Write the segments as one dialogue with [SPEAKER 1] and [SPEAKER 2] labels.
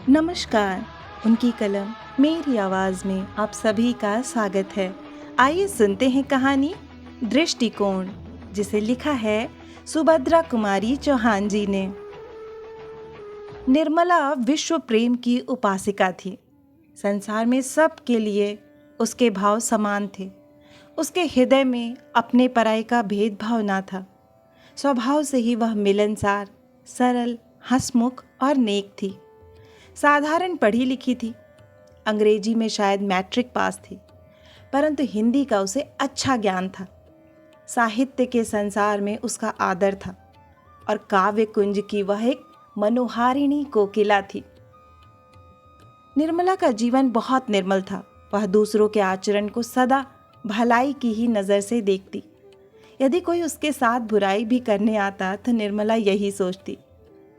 [SPEAKER 1] नमस्कार। उनकी कलम मेरी आवाज़ में आप सभी का स्वागत है। आइए सुनते हैं कहानी दृष्टिकोण, जिसे लिखा है सुभद्रा कुमारी चौहान जी ने। निर्मला विश्व प्रेम की उपासिका थी। संसार में सबके लिए उसके भाव समान थे। उसके हृदय में अपने पराये का भेदभाव ना था। स्वभाव से ही वह मिलनसार, सरल, हंसमुख और नेक थी। साधारण पढ़ी लिखी थी। अंग्रेजी में शायद मैट्रिक पास थी, परंतु हिंदी का उसे अच्छा ज्ञान था। साहित्य के संसार में उसका आदर था और काव्य कुंज की वह एक मनोहारिणी कोकिला थी। निर्मला का जीवन बहुत निर्मल था। वह दूसरों के आचरण को सदा भलाई की ही नज़र से देखती। यदि कोई उसके साथ बुराई भी करने आता तो निर्मला यही सोचती,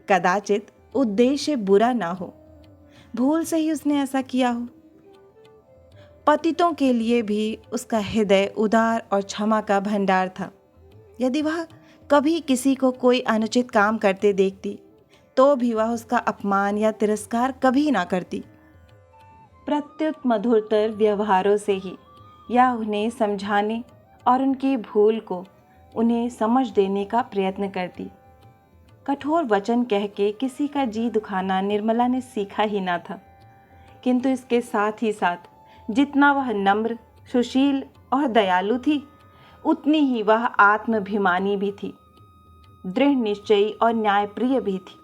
[SPEAKER 1] कदाचित उद्देश्य बुरा ना हो, भूल से ही उसने ऐसा किया हो। पतितों के लिए भी उसका हृदय उदार और क्षमा का भंडार था। यदि वह कभी किसी को कोई अनुचित काम करते देखती तो भी वह उसका अपमान या तिरस्कार कभी ना करती। प्रत्युत मधुरतर व्यवहारों से ही या उन्हें समझाने और उनकी भूल को उन्हें समझ देने का प्रयत्न करती। कठोर वचन कह के किसी का जी दुखाना निर्मला ने सीखा ही ना था, किंतु इसके साथ ही साथ जितना वह नम्र, सुशील और दयालु थी, उतनी ही वह आत्माभिमानी भी थी, दृढ़ निश्चयी और न्यायप्रिय भी थी।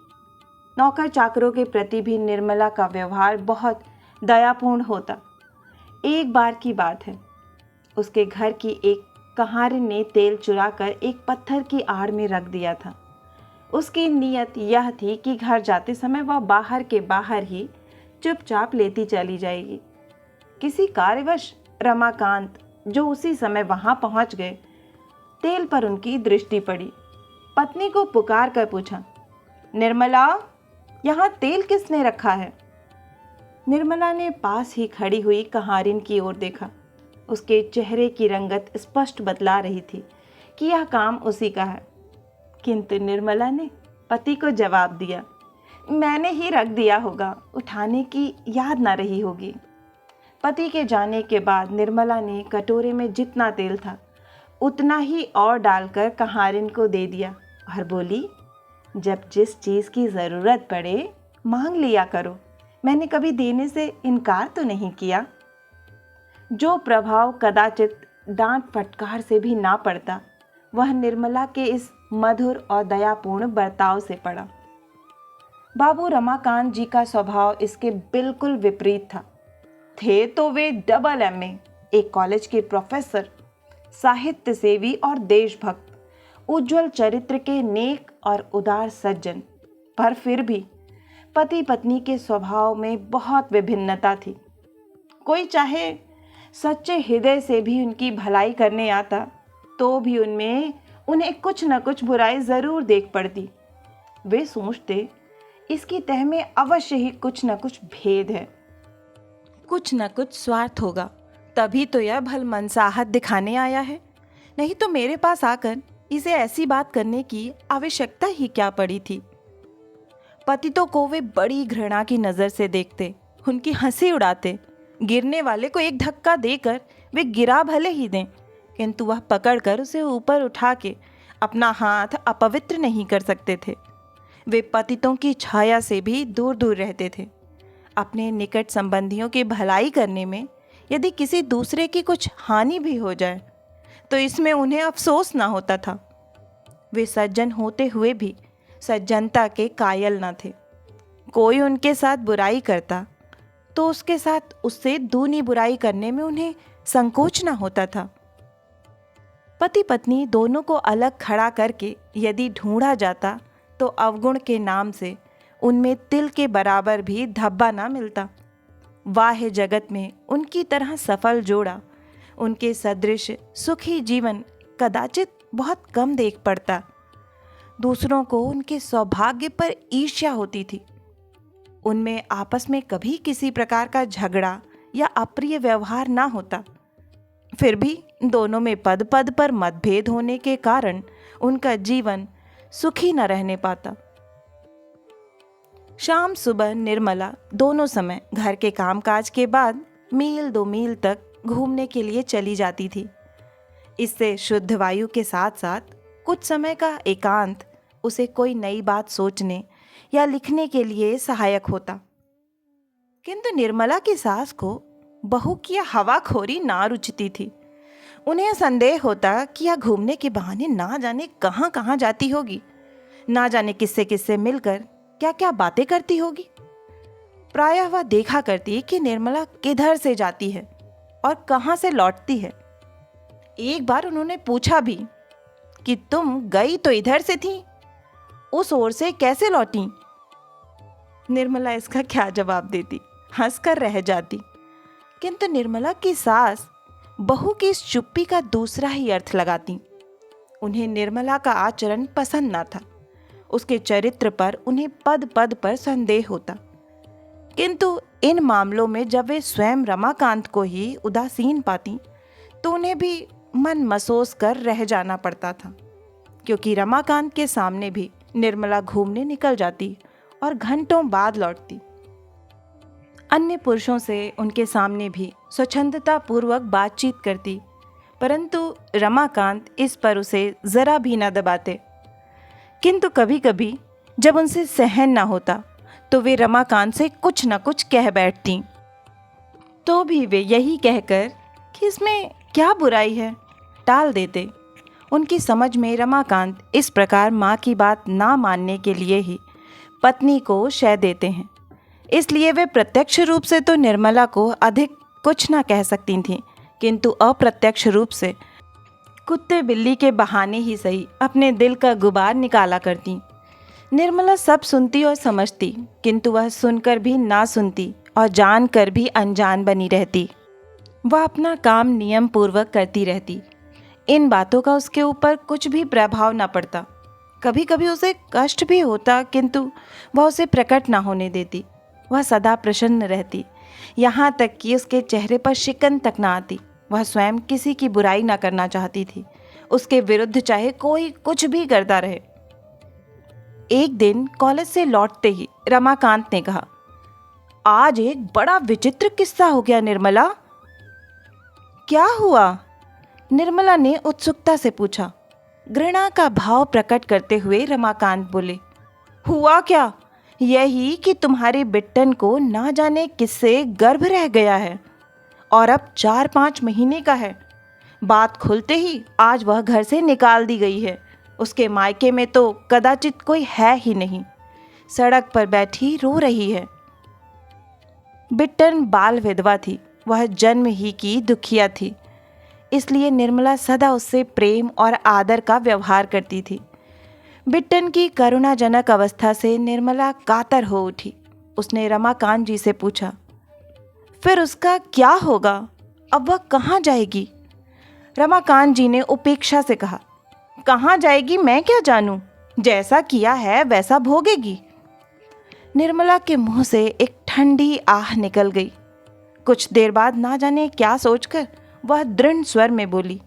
[SPEAKER 1] नौकर चाकरों के प्रति भी निर्मला का व्यवहार बहुत दयापूर्ण होता। एक बार की बात है, उसके घर की एक कहारिन ने तेल चुराकर एक पत्थर की आड़ में रख दिया था। उसकी नीयत यह थी कि घर जाते समय वह बाहर के बाहर ही चुपचाप लेती चली जाएगी। किसी कार्यवश रमाकांत, जो उसी समय वहां पहुंच गए, तेल पर उनकी दृष्टि पड़ी। पत्नी को पुकार कर पूछा, निर्मला, यहाँ तेल किसने रखा है? निर्मला ने पास ही खड़ी हुई कहारिन की ओर देखा। उसके चेहरे की रंगत स्पष्ट बतला रही थी कि यह काम उसी का है, किंतु निर्मला ने पति को जवाब दिया, मैंने ही रख दिया होगा, उठाने की याद ना रही होगी। पति के जाने के बाद निर्मला ने कटोरे में जितना तेल था उतना ही और डालकर कहारिन को दे दिया और बोली, जब जिस चीज़ की ज़रूरत पड़े मांग लिया करो, मैंने कभी देने से इनकार तो नहीं किया। जो प्रभाव कदाचित डांट फटकार से भी ना पड़ता, वह निर्मला के इस मधुर और दयापूर्ण बर्ताव से पड़ा। बाबू रमाकांत जी का स्वभाव इसके बिल्कुल विपरीत था। थे तो वे डबल MA, एक कॉलेज के प्रोफेसर, साहित्य सेवी और देशभक्त, उज्जवल चरित्र के नेक और उदार सज्जन, पर फिर भी पति पत्नी के स्वभाव में बहुत विभिन्नता थी। कोई चाहे सच्चे हृदय से भी उनकी भलाई करने आता तो भी उनमें उन्हें कुछ न कुछ बुराई जरूर देख पड़ती। वे सोचते, इसकी तह में अवश्य ही कुछ न कुछ भेद है, कुछ न कुछ स्वार्थ होगा, तभी तो यह भलमनसाहत दिखाने आया है, नहीं तो मेरे पास आकर इसे ऐसी बात करने की आवश्यकता ही क्या पड़ी थी। पतितों को वे बड़ी घृणा की नज़र से देखते, उनकी हंसी उड़ाते। गिरने वाले को एक धक्का देकर वे गिरा भले ही दें, किंतु वह पकड़कर उसे ऊपर उठा के अपना हाथ अपवित्र नहीं कर सकते थे। वे पतितों की छाया से भी दूर दूर रहते थे। अपने निकट संबंधियों की भलाई करने में यदि किसी दूसरे की कुछ हानि भी हो जाए तो इसमें उन्हें अफसोस ना होता था। वे सज्जन होते हुए भी सज्जनता के कायल न थे। कोई उनके साथ बुराई करता तो उसके साथ उससे दूनी बुराई करने में उन्हें संकोच न होता था। पति पत्नी दोनों को अलग खड़ा करके यदि ढूंढा जाता तो अवगुण के नाम से उनमें तिल के बराबर भी धब्बा ना मिलता। वाह्य जगत में उनकी तरह सफल जोड़ा, उनके सदृश सुखी जीवन कदाचित बहुत कम देख पड़ता। दूसरों को उनके सौभाग्य पर ईर्ष्या होती थी। उनमें आपस में कभी किसी प्रकार का झगड़ा या अप्रिय व्यवहार ना होता। फिर भी दोनों में पद पद पर मतभेद होने के कारण उनका जीवन सुखी न रहने पाता। शाम सुबह निर्मला दोनों समय घर के कामकाज के बाद मील 2 मील तक घूमने के लिए चली जाती थी। इससे शुद्ध वायु के साथ साथ कुछ समय का एकांत उसे कोई नई बात सोचने या लिखने के लिए सहायक होता। किंतु निर्मला की सास को बहू की यह हवाखोरी ना रुचती थी। उन्हें संदेह होता कि यह घूमने के बहाने ना जाने कहाँ कहाँ जाती होगी, ना जाने किससे किससे मिलकर क्या क्या बातें करती होगी। प्रायः वह देखा करती कि निर्मला किधर से जाती है और कहाँ से लौटती है। एक बार उन्होंने पूछा भी कि तुम गई तो इधर से थी, उस ओर से कैसे लौटी? निर्मला इसका क्या जवाब देती, हंसकर रह जाती। किंतु निर्मला की सास बहू की इस चुप्पी का दूसरा ही अर्थ लगाती। उन्हें निर्मला का आचरण पसंद न था। उसके चरित्र पर उन्हें पद पद पर संदेह होता। किंतु इन मामलों में जब वे स्वयं रमाकांत को ही उदासीन पाती तो उन्हें भी मन मसोस कर रह जाना पड़ता था, क्योंकि रमाकांत के सामने भी निर्मला घूमने निकल जाती और घंटों बाद लौटती। अन्य पुरुषों से उनके सामने भी स्वच्छंदता पूर्वक बातचीत करती, परंतु रमाकांत इस पर उसे जरा भी न दबाते। किंतु कभी कभी जब उनसे सहन न होता तो वे रमाकांत से कुछ न कुछ कह बैठती। तो भी वे यही कहकर कि इसमें क्या बुराई है टाल देते। उनकी समझ में रमाकांत इस प्रकार माँ की बात ना मानने के लिए ही पत्नी को शय देते हैं। इसलिए वे प्रत्यक्ष रूप से तो निर्मला को अधिक कुछ ना कह सकती थीं, किंतु अप्रत्यक्ष रूप से कुत्ते बिल्ली के बहाने ही सही अपने दिल का गुबार निकाला करती। निर्मला सब सुनती और समझती, किंतु वह सुनकर भी ना सुनती और जानकर भी अनजान बनी रहती। वह अपना काम नियम पूर्वक करती रहती। इन बातों का उसके ऊपर कुछ भी प्रभाव न पड़ता। कभी कभी उसे कष्ट भी होता, किंतु वह उसे प्रकट ना होने देती। वह सदा प्रसन्न रहती, यहाँ तक कि उसके चेहरे पर शिकन तक ना आती। वह स्वयं किसी की बुराई ना करना चाहती थी, उसके विरुद्ध चाहे कोई कुछ भी करता रहे। एक दिन कॉलेज से लौटते ही रमाकांत ने कहा, आज एक बड़ा विचित्र किस्सा हो गया निर्मला। क्या हुआ? निर्मला ने उत्सुकता से पूछा। घृणा का भाव प्रकट करते हुए रमाकांत बोले, हुआ क्या? यही कि तुम्हारे बिट्टन को ना जाने किससे गर्भ रह गया है और अब 4-5 महीने का है। बात खुलते ही आज वह घर से निकाल दी गई है। उसके मायके में तो कदाचित कोई है ही नहीं। सड़क पर बैठी रो रही है। बिट्टन बाल विधवा थी, वह जन्म ही की दुखिया थी। इसलिए निर्मला सदा उससे प्रेम और आदर का व्यवहार करती थी। बिट्टन की करुणाजनक अवस्था से निर्मला कातर हो उठी। उसने रमाकांत जी से पूछा, फिर उसका क्या होगा? अब वह कहाँ जाएगी? रमाकांत जी ने उपेक्षा से कहा, कहाँ जाएगी मैं क्या जानूं? जैसा किया है वैसा भोगेगी। निर्मला के मुंह से एक ठंडी आह निकल गई। कुछ देर बाद ना जाने क्या सोचकर वह दृढ़ स्वर में बोली,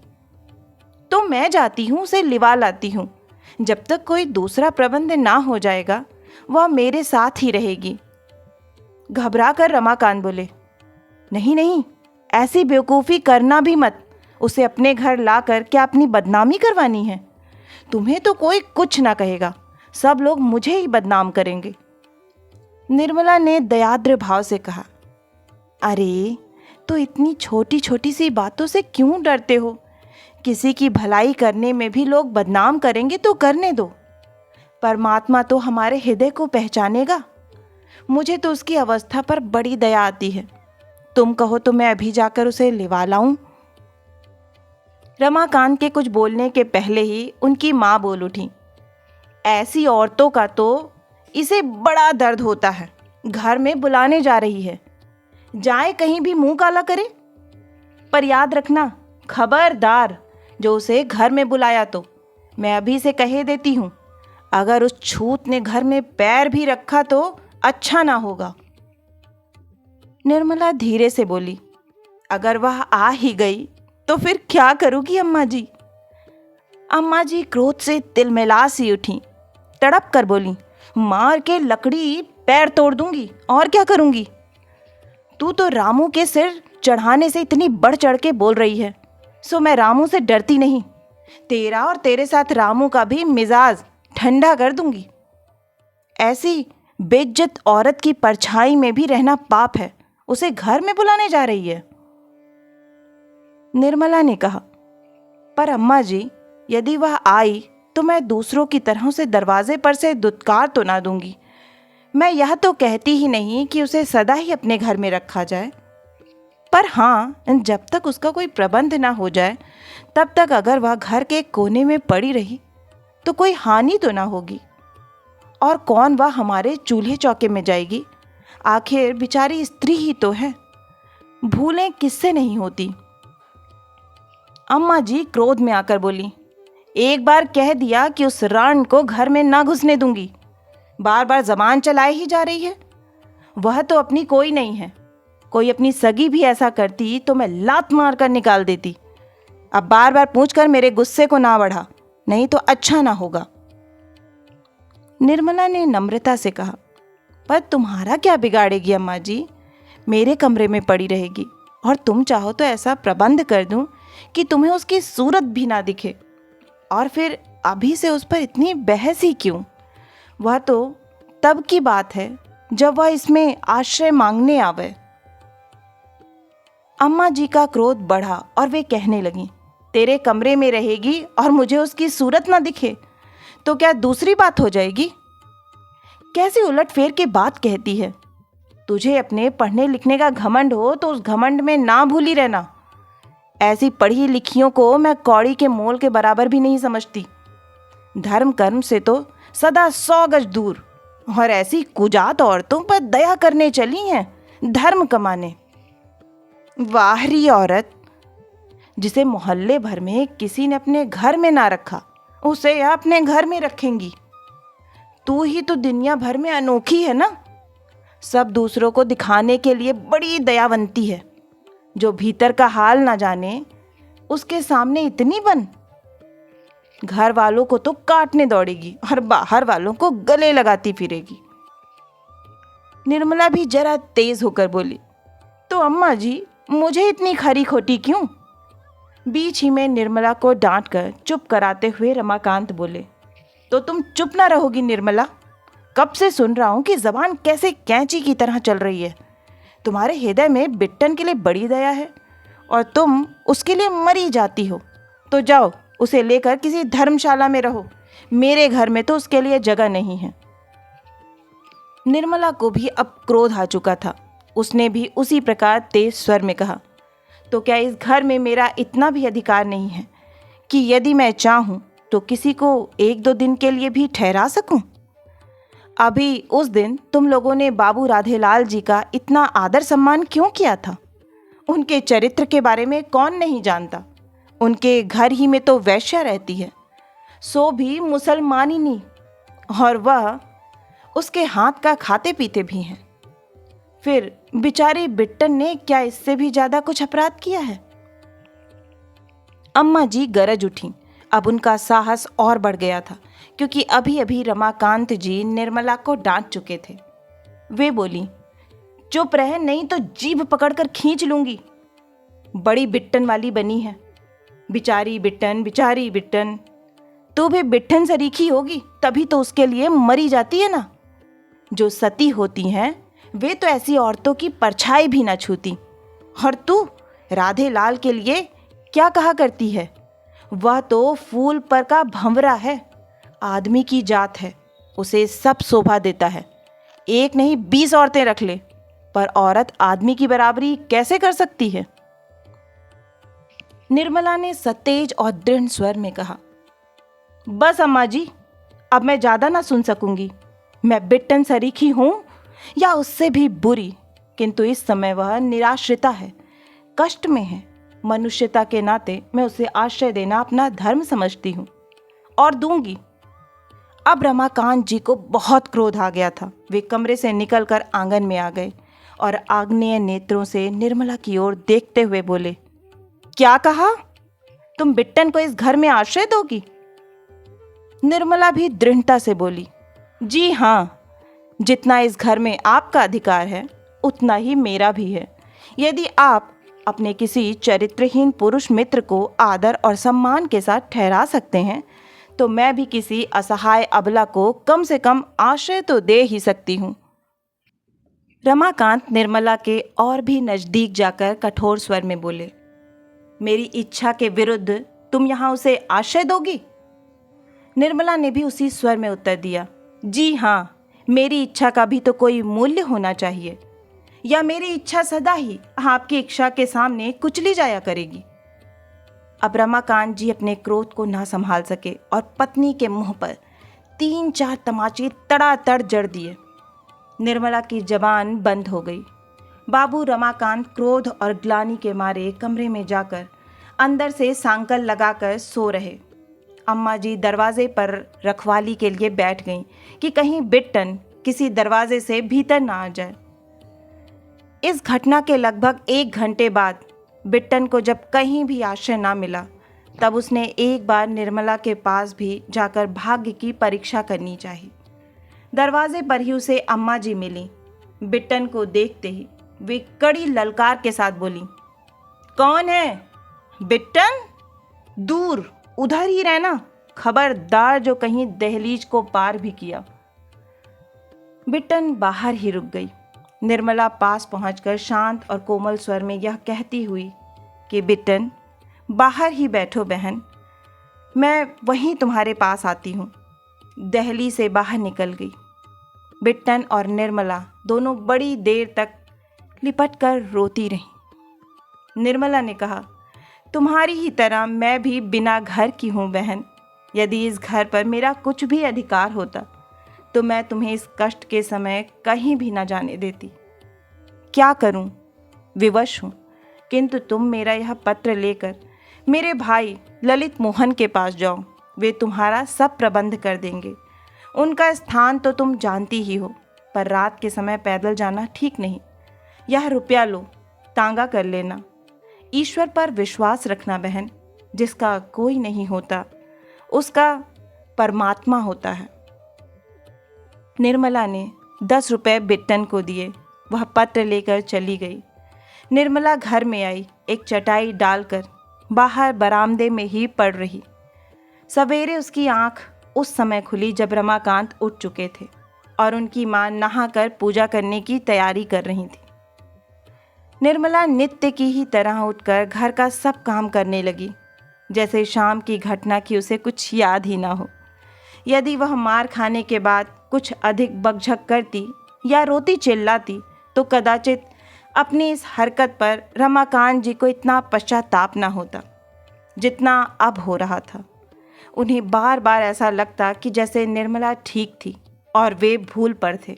[SPEAKER 1] तो मैं जाती हूँ, उसे लिवा लाती हूँ। जब तक कोई दूसरा प्रबंध ना हो जाएगा वह मेरे साथ ही रहेगी। घबरा कर रमाकांत बोले, नहीं नहीं, ऐसी बेवकूफ़ी करना भी मत। उसे अपने घर लाकर क्या अपनी बदनामी करवानी है? तुम्हें तो कोई कुछ ना कहेगा, सब लोग मुझे ही बदनाम करेंगे। निर्मला ने दयाद्र भाव से कहा, अरे तो इतनी छोटी छोटी सी बातों से क्यों डरते हो? किसी की भलाई करने में भी लोग बदनाम करेंगे तो करने दो। परमात्मा तो हमारे हृदय को पहचानेगा। मुझे तो उसकी अवस्था पर बड़ी दया आती है। तुम कहो तो मैं अभी जाकर उसे लिवा लाऊं। रमाकांत के कुछ बोलने के पहले ही उनकी माँ बोल उठी, ऐसी औरतों का तो इसे बड़ा दर्द होता है। घर में बुलाने जा रही है, जाए कहीं भी मुंह काला करे। पर याद रखना, खबरदार, जो उसे घर में बुलाया तो मैं अभी से कहे देती हूँ, अगर उस छूत ने घर में पैर भी रखा तो अच्छा ना होगा। निर्मला धीरे से बोली, अगर वह आ ही गई तो फिर क्या करूँगी अम्मा जी? अम्मा जी क्रोध से तिलमिला सी उठी, तड़प कर बोली, मार के लकड़ी पैर तोड़ दूंगी और क्या करूंगी। तू तो रामू के सिर चढ़ाने से इतनी बढ़ चढ़ के बोल रही है, सो मैं रामू से डरती नहीं। तेरा और तेरे साथ रामू का भी मिजाज ठंडा कर दूंगी। ऐसी बेइज्जत औरत की परछाई में भी रहना पाप है, उसे घर में बुलाने जा रही है। निर्मला ने कहा, पर अम्मा जी, यदि वह आई तो मैं दूसरों की तरह उसे दरवाजे पर से दुत्कार तो ना दूंगी। मैं यह तो कहती ही नहीं कि उसे सदा ही अपने घर में रखा जाए, पर हाँ, जब तक उसका कोई प्रबंध ना हो जाए तब तक अगर वह घर के कोने में पड़ी रही तो कोई हानि तो ना होगी। और कौन वह हमारे चूल्हे चौके में जाएगी? आखिर बेचारी स्त्री ही तो है, भूलें किससे नहीं होती। अम्मा जी क्रोध में आकर बोली, एक बार कह दिया कि उस राण को घर में ना घुसने दूंगी, बार बार जबान चलाए ही जा रही है। वह तो अपनी कोई नहीं है, कोई अपनी सगी भी ऐसा करती तो मैं लात मार कर निकाल देती। अब बार बार पूछकर मेरे गुस्से को ना बढ़ा, नहीं तो अच्छा ना होगा। निर्मला ने नम्रता से कहा, पर तुम्हारा क्या बिगाड़ेगी अम्मा जी, मेरे कमरे में पड़ी रहेगी और तुम चाहो तो ऐसा प्रबंध कर दूं कि तुम्हें उसकी सूरत भी ना दिखे। और फिर अभी से उस पर इतनी बहस ही क्यों? वह तो तब की बात है जब वह इसमें आश्रय मांगने आवे। अम्मा जी का क्रोध बढ़ा और वे कहने लगीं, तेरे कमरे में रहेगी और मुझे उसकी सूरत ना दिखे तो क्या दूसरी बात हो जाएगी? कैसी उलटफेर के बात कहती है। तुझे अपने पढ़ने लिखने का घमंड हो तो उस घमंड में ना भूली रहना। ऐसी पढ़ी लिखियों को मैं कौड़ी के मोल के बराबर भी नहीं समझती। धर्म कर्म से तो सदा 100 गज दूर, और ऐसी कुजात औरतों पर दया करने चली हैं धर्म कमाने। वाहरी औरत, जिसे मोहल्ले भर में किसी ने अपने घर में ना रखा, उसे या अपने घर में रखेंगी। तू ही तो दुनिया भर में अनोखी है ना, सब दूसरों को दिखाने के लिए बड़ी दयावंती है। जो भीतर का हाल ना जाने उसके सामने इतनी बन, घर वालों को तो काटने दौड़ेगी और बाहर वालों को गले लगाती फिरेगी। निर्मला भी जरा तेज होकर बोली, तो अम्मा जी मुझे इतनी खरी खोटी क्यों? बीच ही में निर्मला को डांटकर चुप कराते हुए रमाकांत बोले, तो तुम चुप ना रहोगी निर्मला? कब से सुन रहा हूं कि जबान कैसे कैंची की तरह चल रही है। तुम्हारे हृदय में बिट्टन के लिए बड़ी दया है और तुम उसके लिए मरी जाती हो। तो जाओ उसे लेकर किसी धर्मशाला में रहो, मेरे घर में तो उसके लिए जगह नहीं है। निर्मला को भी अब क्रोध आ चुका था। उसने भी उसी प्रकार तेज स्वर में कहा, तो क्या इस घर में मेरा इतना भी अधिकार नहीं है कि यदि मैं चाहूं तो किसी को 1-2 दिन के लिए भी ठहरा सकूं? अभी उस दिन तुम लोगों ने बाबू राधेलाल जी का इतना आदर सम्मान क्यों किया था? उनके चरित्र के बारे में कौन नहीं जानता। उनके घर ही में तो वैश्या रहती है, सो भी मुसलमानिनी, और वह उसके हाथ का खाते पीते भी हैं। फिर बेचारी बिट्टन ने क्या इससे भी ज्यादा कुछ अपराध किया है? अम्मा जी गरज उठी। अब उनका साहस और बढ़ गया था, क्योंकि अभी अभी रमाकांत जी निर्मला को डांट चुके थे। वे बोली, चुप रह, नहीं तो जीभ पकड़कर खींच लूंगी। बड़ी बिट्टन वाली बनी है। बिचारी बिट्टन, बिचारी बिट्टन। तू भी बिट्टन सरीखी होगी, तभी तो उसके लिए मरी जाती है ना। जो सती होती हैं वे तो ऐसी औरतों की परछाई भी ना छूती। और तू राधे लाल के लिए क्या कहा करती है? वह तो फूल पर का भंवरा है, आदमी की जात है, उसे सब शोभा देता है। 1 नहीं 20 औरतें रख ले, पर औरत आदमी की बराबरी कैसे कर सकती है? निर्मला ने सतेज और दृढ़ स्वर में कहा, बस अम्मा जी, अब मैं ज्यादा ना सुन सकूंगी। मैं बिट्टन सरीखी हूं या उससे भी बुरी, किंतु इस समय वह निराश्रिता है, कष्ट में है। मनुष्यता के नाते मैं उसे आश्रय देना अपना धर्म समझती हूँ और दूंगी। अब रमाकांत जी को बहुत क्रोध आ गया था। वे कमरे से निकलकर आंगन में आ गए और आग्नेय नेत्रों से निर्मला की ओर देखते हुए बोले, क्या कहा? तुम बिट्टन को इस घर में आश्रय दोगी? निर्मला भी दृढ़ता से बोली, जी हाँ, जितना इस घर में आपका अधिकार है उतना ही मेरा भी है। यदि आप अपने किसी चरित्रहीन पुरुष मित्र को आदर और सम्मान के साथ ठहरा सकते हैं तो मैं भी किसी असहाय अबला को कम से कम आश्रय तो दे ही सकती हूँ। रमाकांत निर्मला के और भी नज़दीक जाकर कठोर स्वर में बोले, मेरी इच्छा के विरुद्ध तुम यहाँ उसे आश्रय दोगी? निर्मला ने भी उसी स्वर में उत्तर दिया, जी हाँ, मेरी इच्छा का भी तो कोई मूल्य होना चाहिए, या मेरी इच्छा सदा ही आपकी इच्छा के सामने कुचली जाया करेगी। अब रमाकांत जी अपने क्रोध को ना संभाल सके और पत्नी के मुंह पर 3-4 तमाचे तड़ातड़ जड़ दिए। निर्मला की जबान बंद हो गई। बाबू रमाकांत क्रोध और ग्लानि के मारे कमरे में जाकर अंदर से सांकल लगाकर सो रहे। अम्मा जी दरवाजे पर रखवाली के लिए बैठ गईं कि कहीं बिट्टन किसी दरवाजे से भीतर ना आ जाए। इस घटना के लगभग 1 घंटे बाद बिट्टन को जब कहीं भी आश्रय ना मिला तब उसने एक बार निर्मला के पास भी जाकर भाग्य की परीक्षा करनी चाहिए। दरवाजे पर ही उसे अम्मा जी मिली। बिट्टन को देखते ही वे कड़ी ललकार के साथ बोली, कौन है? बिट्टन, दूर उधर ही रहना, खबरदार जो कहीं दहलीज को पार भी किया। बिट्टन बाहर ही रुक गई। निर्मला पास पहुंचकर शांत और कोमल स्वर में यह कहती हुई कि बिट्टन, बाहर ही बैठो बहन, मैं वहीं तुम्हारे पास आती हूँ। दहली से बाहर निकल गई। बिट्टन और निर्मला दोनों बड़ी देर तक लिपट कर रोती रहीं। निर्मला ने कहा, तुम्हारी ही तरह मैं भी बिना घर की हूँ बहन। यदि इस घर पर मेरा कुछ भी अधिकार होता तो मैं तुम्हें इस कष्ट के समय कहीं भी न जाने देती। क्या करूं? विवश हूं, किंतु तुम मेरा यह पत्र लेकर मेरे भाई ललित मोहन के पास जाओ। वे तुम्हारा सब प्रबंध कर देंगे। उनका स्थान तो तुम जानती ही हो, पर रात के समय पैदल जाना ठीक नहीं। यह रुपया लो, तांगा कर लेना। ईश्वर पर विश्वास रखना बहन, जिसका कोई नहीं होता उसका परमात्मा होता है। निर्मला ने 10 रुपए बिट्टन को दिए। वह पत्र लेकर चली गई। निर्मला घर में आई, एक चटाई डालकर बाहर बरामदे में ही पड़ रही। सवेरे उसकी आंख उस समय खुली जब रमाकांत उठ चुके थे और उनकी मां नहाकर पूजा करने की तैयारी कर रही थी। निर्मला नित्य की ही तरह उठकर घर का सब काम करने लगी, जैसे शाम की घटना की उसे कुछ याद ही ना हो। यदि वह मार खाने के बाद कुछ अधिक बकझक करती या रोती चिल्लाती तो कदाचित अपनी इस हरकत पर रमाकांत जी को इतना पश्चाताप न होता जितना अब हो रहा था। उन्हें बार बार ऐसा लगता कि जैसे निर्मला ठीक थी और वे भूल पर थे।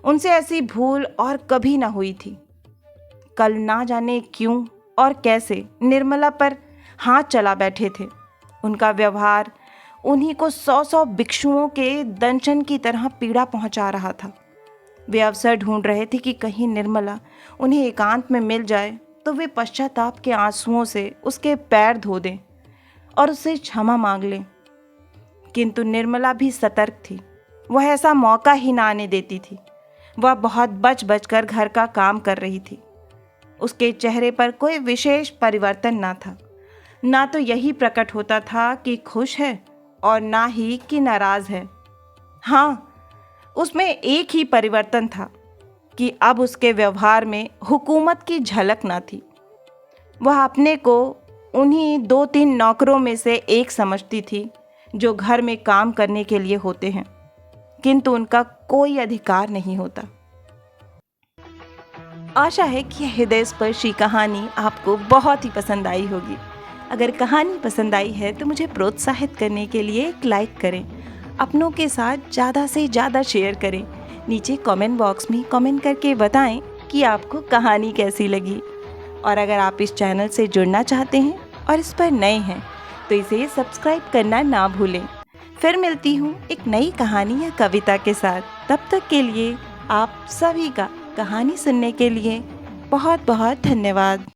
[SPEAKER 1] उनसे ऐसी भूल और कभी न हुई थी। कल ना जाने क्यों और कैसे निर्मला पर हाथ चला बैठे थे। उनका व्यवहार उन्हीं को 100-100 भिक्षुओं के दंशन की तरह पीड़ा पहुंचा रहा था। वे अवसर ढूंढ रहे थे कि कहीं निर्मला उन्हें एकांत में मिल जाए तो वे पश्चाताप के आंसुओं से उसके पैर धो दें और उससे क्षमा मांग लें। किंतु निर्मला भी सतर्क थी। वह ऐसा मौका ही ना आने देती थी। वह बहुत बच बच कर घर का काम कर रही थी। उसके चेहरे पर कोई विशेष परिवर्तन ना था। ना तो यही प्रकट होता था कि खुश है और ना ही कि नाराज है। हाँ, उसमें एक ही परिवर्तन था कि अब उसके व्यवहार में हुकूमत की झलक ना थी। वह अपने को उन्हीं 2-3 नौकरों में से एक समझती थी जो घर में काम करने के लिए होते हैं, किंतु उनका कोई अधिकार नहीं होता। आशा है कि यह हृदयस्पर्शी कहानी आपको बहुत ही पसंद आई होगी। अगर कहानी पसंद आई है तो मुझे प्रोत्साहित करने के लिए एक लाइक करें, अपनों के साथ ज़्यादा से ज़्यादा शेयर करें। नीचे कमेंट बॉक्स में कमेंट करके बताएं कि आपको कहानी कैसी लगी। और अगर आप इस चैनल से जुड़ना चाहते हैं और इस पर नए हैं तो इसे सब्सक्राइब करना ना भूलें। फिर मिलती हूँ एक नई कहानी या कविता के साथ। तब तक के लिए आप सभी का कहानी सुनने के लिए बहुत बहुत धन्यवाद।